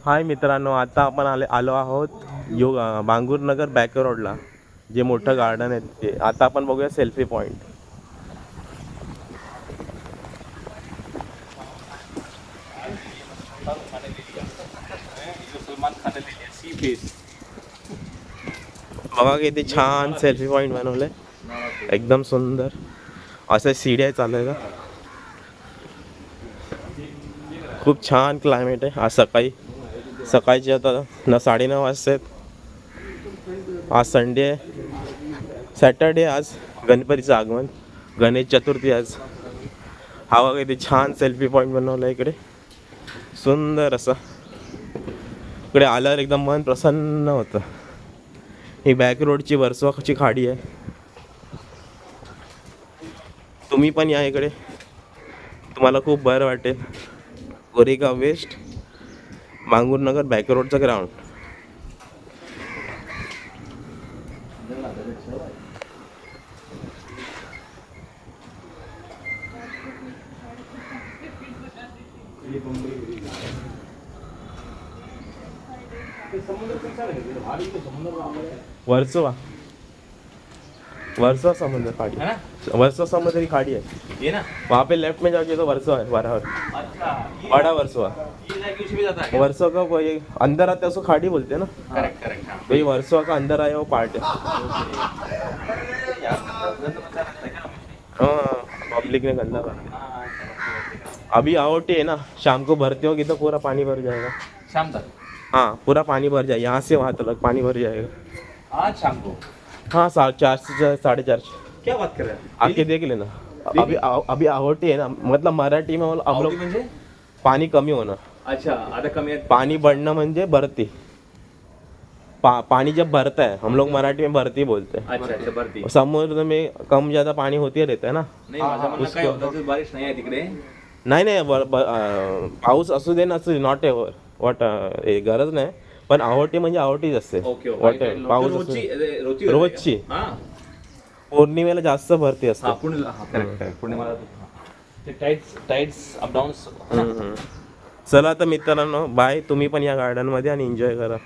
हाय मित्रांनो, आता आपण आलो आहोत बांगूरनगर बॅक रोडला, जे मोठं गार्डन आहे ते. आता आपण बघूया सेल्फी पॉईंट. बघा किती छान सेल्फी पॉईंट बनवले, एकदम सुंदर. असे सीड्या चालू आहे का, खूप छान क्लायमेट आहे. आज सकाळचे आता 9:30 वाजता. आज संडे आहे, सॅटर्डे. आज गणपतीचं आगमन, गणेश चतुर्थी आज. हा बघा किती छान सेल्फी पॉईंट बनवला इकडे, सुंदर असं. इकडे आल्यावर एकदम मन प्रसन्न होतं. ही बॅक रोडची वर्सोवाची खाडी आहे. तुम्ही पण या इकडे, तुम्हाला खूप बरं वाटेल. गोरेगाव वेस्ट, बांगूरनगर बॅक रोडचं ग्राउंड. वर्सोवा समुद्र खाड़ी, वर्सोवा समुद्री खाड़ी है ये ना. वहाँ पे लेफ्ट में जाके तो वर्सोवा है, बराबर. बड़ा वर्सोवा. वर्सोवा का वो ये अंदर आते हैं उसको खाड़ी बोलते हैं ना. करेक्ट. तो ये वर्सोवा का अंदर आया वो पार्ट है. हाँ, पब्लिक ने गंदा कर दिया. अभी आओटी है ना, शाम को भरते होगी तो पूरा पानी भर जाएगा. शाम तक? हाँ, पूरा पानी भर जाएगा. यहाँ से वहाँ तक पानी भर जाएगा आज शाम को? हाँ, 4:30 से 4:30. क्या बात कर रहे हैं? आके देख लेना. अभी आवटी है ना, मतलब मराठी में हम लोग म्हणजे? पाणी कमी होणं. अच्छा, आता कमी आहे. पाणी बढ़ना म्हणजे भरती. पानी जब भरता है, हम लोग मराठी में भरती बोलते हैं. अच्छा, भरती. समुद्र में कम ज्यादा पानी होती रहता है ना. नाही, माझं म्हणणं काय होतं, जर बारिश नाही आहे तिकडे. नाही पाऊस असू दे नसू दे, नॉट एव्हर वॉट, गरज नाही. पण आवटी म्हणजे आवटीच असते. ओके. पाऊस रोजची. पौर्णिमेला जास्त भरती असते. पौर्णिमेला ते टाइड्स अप डाऊन्स. चला आता मित्रांनो, बाय. तुम्ही पण या गार्डन मध्ये आणि एन्जॉय करा.